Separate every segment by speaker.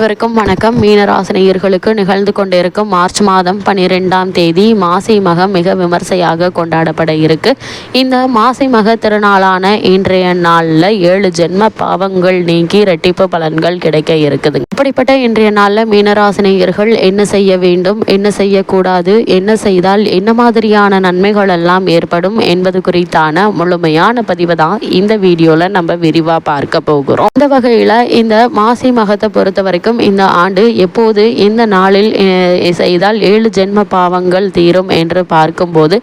Speaker 1: அனைவருக்கும் வணக்கம். மீனராசினியர்களுக்கு நிகழ்ந்து கொண்டிருக்கும் மார்ச் மாதம் 12ஆம் தேதி மாசி மகம் மிக விமர்சையாக கொண்டாடப்பட இருக்கு. இந்த மாசி மக திருநாளான இன்றைய நாளில் 7 ஜென்ம பாவங்கள் நீங்கி இரட்டிப்பு பலன்கள் கிடைக்க இருக்குது. இப்படிப்பட்ட இன்றைய நாளில் மீனராசினியர்கள் என்ன செய்ய வேண்டும், என்ன செய்யக்கூடாது, என்ன செய்தால் என்ன மாதிரியான நன்மைகள் எல்லாம் ஏற்படும் என்பது குறித்தான முழுமையான பதிவு தான் இந்த வீடியோவில் நம்ம விரிவாக பார்க்க போகிறோம். இந்த வகையில் இந்த மாசி மகத்தை பொறுத்த வரைக்கும் இந்த ஆண்டு எப்போது இந்த நாளில் செய்தால் 7 ஜென்ம பாவங்கள் தீரும் என்று பார்க்கும்போது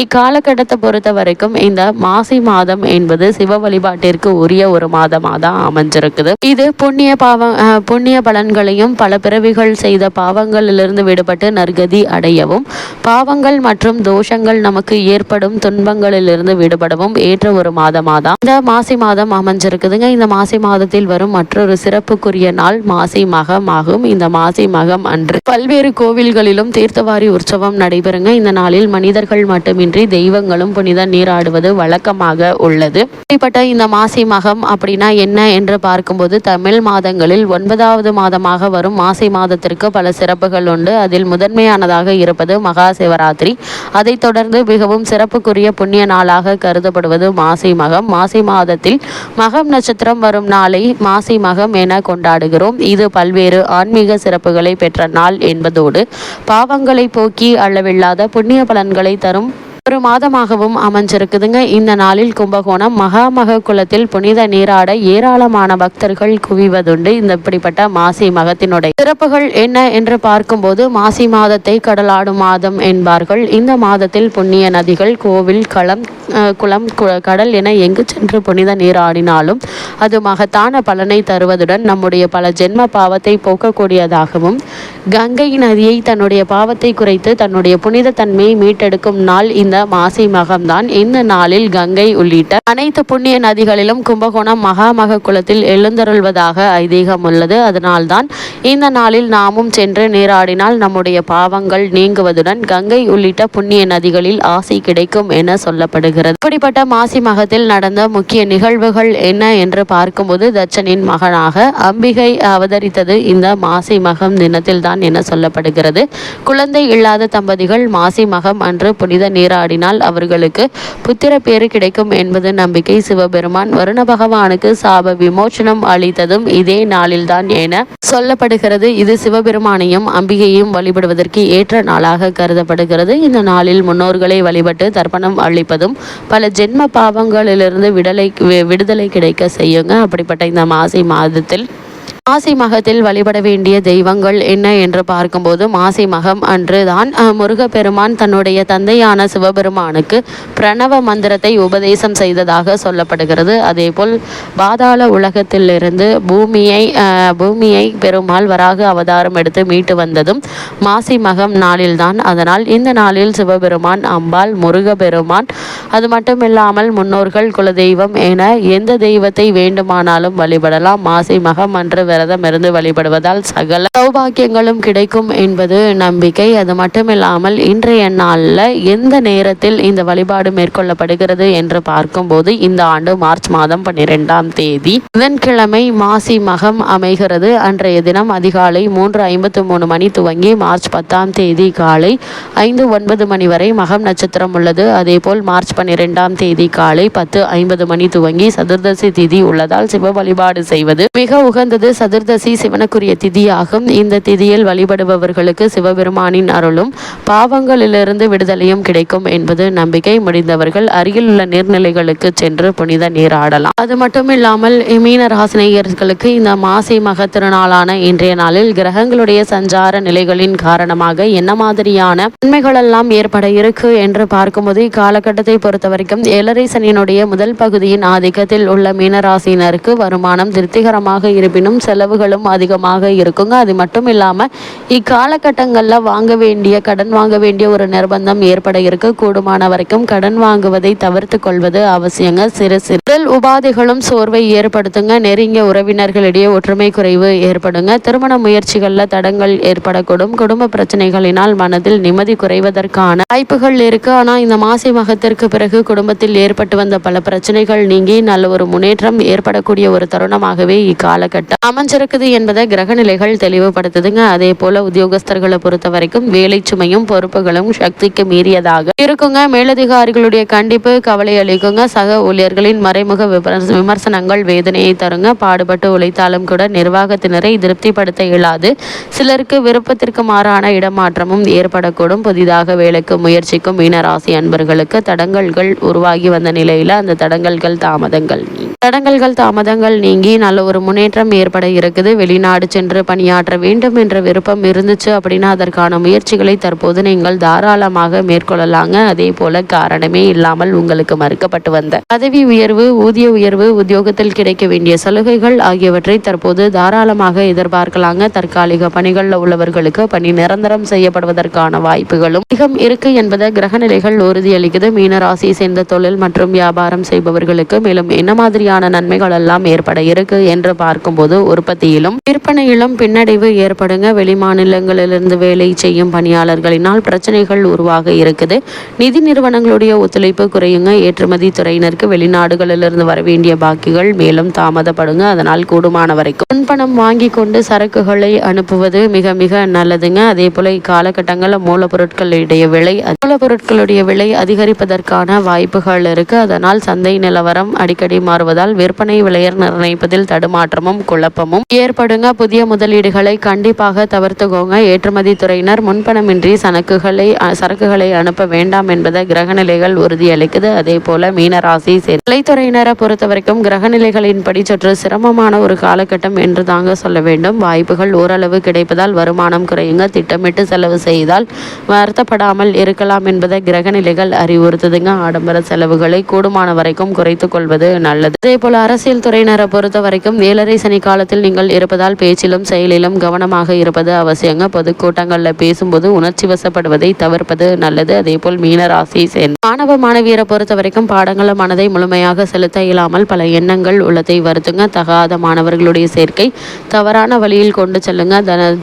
Speaker 1: இக்காலகட்டத்தை பொறுத்த வரைக்கும் இந்த மாசி மாதம் என்பது சிவ வழிபாட்டிற்கு உரிய ஒரு மாதமாக தான் அமைஞ்சிருக்குது. இது புண்ணிய பலன்களையும் பல பிறவிகள் செய்த பாவங்களிலிருந்து விடுபட்டு நற்கதி அடையவும், பாவங்கள் மற்றும் தோஷங்கள் நமக்கு ஏற்படும் துன்பங்களிலிருந்து விடுபடவும் ஏற்ற ஒரு மாதமாக தான் இந்த மாசி மாதம் அமைஞ்சிருக்குதுங்க. இந்த மாசி மாதத்தில் வரும் மற்றொரு சிறப்புக்குரிய நாள் மாசி மகம் ஆகும். இந்த மாசி மகம் அன்று பல்வேறு கோவில்களிலும் தீர்த்தவாரி உற்சவம் நடைபெறுங்க. இந்த நாளில் மனிதர்கள் மட்டுமின்றி தெய்வங்களும் புனித நீராடுவது வழக்கமாக உள்ளது. இப்படிப்பட்ட இந்த மாசி மகம் அப்படின்னா என்ன என்று பார்க்கும்போது தமிழ் மாதங்களில் 9வது மாதமாக வரும் மாசி மாதத்திற்கு பல சிறப்புகள் உண்டு. அதில் முதன்மையானதாக இருப்பது மகா சிவராத்திரி. அதைத் தொடர்ந்து மிகவும் சிறப்புக்குரிய புண்ணிய நாளாக கருதப்படுவது மாசி மகம். மாசி மாதத்தில் மகம் நட்சத்திரம் வரும் நாளை மாசி மகம் என கொண்டாடுகிறோம். இது பல்வேறு ஆன்மீக சிறப்புகளை பெற்ற நாள் என்பதோடு பாவங்களை போக்கி அளவில்லாத புண்ணிய பலன்களை தரும் ஒரு மாதமாகவும் அமைஞ்சிருக்குதுங்க. இந்த நாளில் கும்பகோணம் மகாமக குளத்தில் புனித நீராட ஏராளமான பக்தர்கள் குவிவதுண்டு. இந்த இப்படிப்பட்ட மாசி மகத்தினுடைய சிறப்புகள் என்ன என்று பார்க்கும்போது மாசி மாதத்தை கடலாடும் மாதம் என்பார்கள். இந்த மாதத்தில் புண்ணிய நதிகள், கோவில், குளம், கடல் என எங்கு சென்று புனித நீராடினாலும் அது மகத்தான பலனை தருவதுடன் நம்முடைய பல ஜென்ம பாவத்தை போக்கக்கூடியதாகவும், கங்கை நதியை தன்னுடைய பாவத்தை குறைத்து தன்னுடைய புனித தன்மையை மீட்டெடுக்கும் நாள் இந்த மாசி மகம்தான். இந்த நாளில் கங்கை உள்ளிட்ட அனைத்து புண்ணிய நதிகளிலும் கும்பகோணம் மகாமக குளத்தில் எழுந்தருள்வதாக ஐதீகம் உள்ளது. அதனால்தான் இந்த நாளில் நாமும் சென்று நீராடினால் நம்முடைய பாவங்கள் நீங்குவதுடன் கங்கை உள்ளிட்ட புண்ணிய நதிகளில் ஆசி கிடைக்கும் என சொல்லப்படுகிறது. இப்படிப்பட்ட மாசி மகத்தில் நடந்த முக்கிய நிகழ்வுகள் என்ன என்று பார்க்கும்போது தட்சனின் மகனாக அம்பிகை அவதரித்தது இந்த மாசி மகம் தினத்தில் தான் என சொல்லப்படுகிறது. குழந்தை இல்லாத தம்பதிகள் மாசி மகம் அன்று புனித நீராடினால் அவர்களுக்கு புத்திர பேறு கிடைக்கும் என்பது நம்பிக்கை. சிவபெருமான் வருண பகவானுக்கு சாப விமோசனம் அளித்ததும் இதே நாளில்தான் என சொல்லப்படுகிறது. இது சிவபெருமானையும் அம்பிகையும் வழிபடுவதற்கு ஏற்ற நாளாக கருதப்படுகிறது. இந்த நாளில் முன்னோர்களை வழிபட்டு தர்ப்பணம் அளிப்பதும் பல ஜென்ம பாவங்களிலிருந்து விடுதலை கிடைக்க செய்யுங்க. அப்படிப்பட்ட இந்த மாசி மாதத்தில் மாசி மகத்தில் வழிபட வேண்டிய தெய்வங்கள் என்ன என்று பார்க்கும்போது மாசி மகம் அன்று தான் முருகப்பெருமான் தன்னுடைய தந்தையான சிவபெருமானுக்கு பிரணவ மந்திரத்தை உபதேசம் செய்ததாக சொல்லப்படுகிறது. அதேபோல் பாதாள உலகத்திலிருந்து பூமியை பெருமாள் வராக அவதாரம் எடுத்து மீட்டு வந்ததும் மாசி மகம் நாளில்தான். அதனால் இந்த நாளில் சிவபெருமான், அம்பாள், முருகப்பெருமான், அது மட்டுமில்லாமல் முன்னோர்கள், குலதெய்வம் என எந்த தெய்வத்தை வேண்டுமானாலும் வழிபடலாம். மாசி மகம் அன்று விரதம் இருந்து வழிபடுவதால் சகல சௌபாக்கியங்களும் கிடைக்கும் என்பது நம்பிக்கை. அது மட்டுமில்லாமல் இன்றைய நாளில் எந்த நேரத்தில் இந்த வழிபாடு மேற்கொள்ளப்படுகிறது என்று பார்க்கும்போது இந்த ஆண்டு மார்ச் மாதம் 12ஆம் தேதி புதன்கிழமை மாசி மகம் அமைகிறது. அன்றைய தினம் அதிகாலை 3:53 மணி துவங்கி மார்ச் 10ஆம் தேதி காலை 5:09 மணி வரை மகம் நட்சத்திரம் உள்ளது. அதேபோல் மார்ச் 12ஆம் தேதி காலை 10:50 மணி துவங்கி சதுர்தசி திதி உள்ளதால் சிவ வழிபாடு செய்வது மிக உகந்தது. சதுர்தசி சிவனுக்குரிய திதியாகும். இந்த திதியில் வழிபடுபவர்களுக்கு சிவபெருமானின் அருளும் பாவங்களிலிருந்து விடுதலையும் கிடைக்கும் என்பது நம்பிக்கை. முடிந்தவர்கள் அருகில் உள்ள நீர்நிலைகளுக்கு சென்று புனித நீராடலாம். அது மட்டுமில்லாமல் மீன ராசினியர்களுக்கு இந்த மாசி மக திருநாளான இன்றைய நாளில் கிரகங்களுடைய சஞ்சார நிலைகளின் காரணமாக என்ன மாதிரியான நன்மைகளெல்லாம் ஏற்பட இருக்கு என்று பார்க்கும்போது இக்காலகட்டத்தை பொறுத்த வரைக்கும் 7 சனியினுடைய முதல் பகுதியின் ஆதிக்கத்தில் உள்ள மீனராசினருக்கு வருமானம் திருப்திகரமாக இருப்பினும் செலவுகளும் அதிகமாக இருக்குங்க. அது மட்டும் இல்லாமல் இக்காலகட்டங்களில் கடன் வாங்க வேண்டிய ஒரு நிர்பந்தம் ஏற்பட இருக்கு. கூடுமான வரைக்கும் கடன் வாங்குவதை தவிர்த்து கொள்வது அவசியங்க. சிறு உடல் உபாதைகளும் சோர்வை ஏற்படுத்துங்க. நெருங்கிய உறவினர்களிடையே ஒற்றுமை குறைவு ஏற்படுங்க. திருமண முயற்சிகளில் தடங்கள் ஏற்படக்கூடும். குடும்ப பிரச்சனைகளினால் மனதில் நிம்மதி குறைவதற்கான வாய்ப்புகள் இருக்கு. ஆனால் இந்த மாசி மகத்திற்கு பிறகு குடும்பத்தில் ஏற்பட்டு வந்த பல பிரச்சனைகள் நீங்கி நல்ல ஒரு முன்னேற்றம் ஏற்படக்கூடிய ஒரு தருணமாகவே இக்காலகட்டம் அமைஞ்சிருக்குது என்பதை கிரகநிலைகள் தெளிவுபடுத்துதுங்க. அதே போல உத்தியோகஸ்தர்களை பொறுத்த வரைக்கும் வேலை சுமையும் பொறுப்புகளும் சக்திக்கு மீறியதாக இருக்குங்க. மேலதிகாரிகளுடைய கண்டிப்பு கவலை அளிக்குங்க. சக ஊழியர்களின் மறைமுக விமர்சனங்கள் வேதனையை தருங்க. பாடுபட்டு உழைத்தாலும் கூட நிர்வாகத்தினரை திருப்திப்படுத்த இயலாது. சிலருக்கு விருப்பத்திற்கு மாறான இடமாற்றமும் ஏற்படக்கூடும். புதிதாக வேலைக்கு முயற்சிக்கும் மீனராசி அன்பர்களுக்கு தடங்கல்கள் உருவாகி வந்த நிலையில அந்த தடங்கல்கள் நீங்கி நல்ல ஒரு முன்னேற்றம் ஏற்பட இருக்குது. வெளிநாடு சென்று பணியாற்ற வேண்டும் என்ற விருப்பம் இருந்துச்சு அப்படின்னா அதற்கான முயற்சிகளை தற்போது நீங்கள் தாராளமாக மேற்கொள்ளலாங்க. அதே போல காரணமே இல்லாமல் உங்களுக்கு மறுக்கப்பட்டு வந்த பதவி உயர்வு, ஊதிய உயர்வு, உத்தியோகத்தில் கிடைக்க வேண்டிய சலுகைகள் ஆகியவற்றை தற்போது தாராளமாக எதிர்பார்க்கலாங்க. தற்காலிக பணிகளில் உள்ளவர்களுக்கு பணி நிரந்தரம் செய்யப்படுவதற்கான வாய்ப்புகளும் அதிகம் இருக்கு என்பதை கிரகநிலைகள் உறுதியளிக்குது. மீனராசியை சேர்ந்த தொழில் மற்றும் வியாபாரம் செய்பவர்களுக்கு மேலும் என்ன மாதிரியான நன்மைகள் எல்லாம் ஏற்பட இருக்கு என்று பார்க்கும்போது உற்பத்தியிலும் விற்பனையிலும் பின்னடைவு ஏற்படுங்க. வெளிமாநிலங்களிலிருந்து வேலை செய்யும் பணியாளர்களினால் பிரச்சனைகள் உருவாக இருக்குது. நிதி நிறுவனங்களுடைய ஒத்துழைப்பு குறையுங்க. ஏற்றுமதி துறையினருக்கு வெளிநாடுகளிலிருந்து வர வேண்டிய பாக்கிகள் மேலும் தாமதப்படுங்க. அதனால் கூடுமான வரைக்கும் முன்பணம் வாங்கி கொண்டு சரக்குகளை அனுப்புவது மிக மிக நல்லதுங்க. அதே போல இக்காலகட்டங்களில் மூலப்பொருட்களுடைய விலை அதிகரிப்பதற்கான வாய்ப்புகள் இருக்கு. அதனால் சந்தை நிலவரம் அடிக்கடி மாறுவதால் விற்பனை விலையை நிர்ணயிப்பதில் தடுமாற்றமும் குழப்பமும் ஏற்படுங்க. புதிய முதலீடுகளை கண்டிப்பாக தவிர்த்துக்கோங்க. ஏற்றுமதி துறையினர் முன்பணமின்றி சரக்குகளை அனுப்ப வேண்டாம் என்பதை கிரகநிலைகள் உறுதியளிக்குது. அதே போல மீனராசி கலைத்துறையினரை பொறுத்த வரைக்கும் கிரகநிலைகளின்படி சற்று சிரமமான ஒரு காலகட்டம் என்று தாங்க சொல்ல வேண்டும். வாய்ப்புகள் ஓரளவு கிடைப்பதால் வருமானம் குறையுங்க. திட்டமிட்டு செலவு செய்தால் வருத்தப்படாமல் இருக்கலாம் என்பதை கிரகநிலைகள் அறிவுறுத்துதுங்க. ஆடம்பர செலவுகளை கூடுமான வரைக்கும் குறைத்துக் கொள்வது நல்லது. அதே போல அரசியல் துறையினரை பொறுத்த வரைக்கும் 7.5 சனி காலத்தில் நீங்கள் இருப்பதால் பேச்சிலும் செயலிலும் கவனமாக இருப்பது அவசியங்க. பொதுக்கூட்டங்களில் பேசும்போது உணர்ச்சி வசப்படுவதை தவிர்ப்பது நல்லது. அதே போல் மீனராசியை சேர்ந்த மாணவ மாணவியரை பொறுத்த வரைக்கும் பாடங்கள மனதை முழுமையாக செலுத்த இயலாமல் பல எண்ணங்கள் உள்ளத்தை வருத்துங்க. தகாத மாணவர்களுடைய சேர்க்கை தவறான வழியில் கொண்டு செல்லுங்க.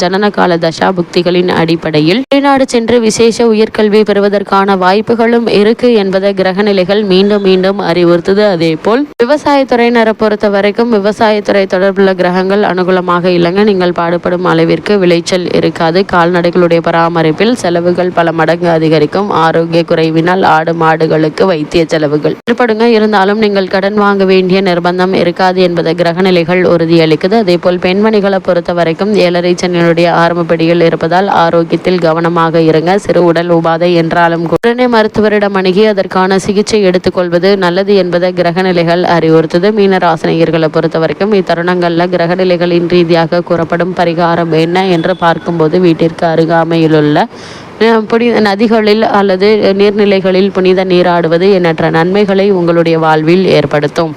Speaker 1: ஜனன கால தசா புக்திகளின் அடிப்படையில் வெளிநாடு சென்று விசேஷ உயர்கல்வி பெறுவதற்கான வாய்ப்புகளும் இருக்கு என்பதை கிரகநிலைகள் மீண்டும் மீண்டும் அறிவுறுத்துது. அதே போல் விவசாயத்துறையினரை பொறுத்த வரைக்கும் விவசாயத்துறை தொடர்புள்ள கிரகங்கள் அனுகூலமாக இல்லைங்க. நீங்கள் பாடுபடும் அளவிற்கு விளைச்சல் இருக்காது. கால்நடைகளுடைய பராமரிப்பில் செலவுகள் பல மடங்கு அதிகரிக்கும். ஆரோக்கிய குறைவினால் ஆடு மாடுகளுக்கு வைத்திய செலவுகள் ஏற்படுங்க. இருந்தாலும் நீங்கள் கடன் வாங்க வேண்டிய நிர்பந்தம் இருக்காது என்பதை கிரகநிலைகள் உறுதியளிக்குது. அதே போல் பெண்மணிகளை பொறுத்த வரைக்கும் 7.5 சனியினுடைய ஆரம்பப்படியில் இருப்பதால் ஆரோக்கியத்தில் கவனமாக இருங்க. சிறு உடல் உபாதை என்றாலும் உடனே மருத்துவரிடம் அணுகி அதற்கான சிகிச்சை எடுத்துக்கொள்வது நல்லது என்பதை கிரகநிலைகள் அறிவுறுத்துது. மீனராசினியர்களை பொறுத்த வரைக்கும் இத்தருணங்கள்ல கிரகநிலைகளின் ரீதியாக கூறப்படும் பரிகாரம் என்ன என்று பார்க்கும்போது வீட்டிற்கு அருகாமையிலுள்ள நதிகளில் அல்லது நீர்நிலைகளில் புனித நீராடுவது எண்ணற்ற நன்மைகளை உங்களுடைய வாழ்வில் ஏற்படுத்தும்.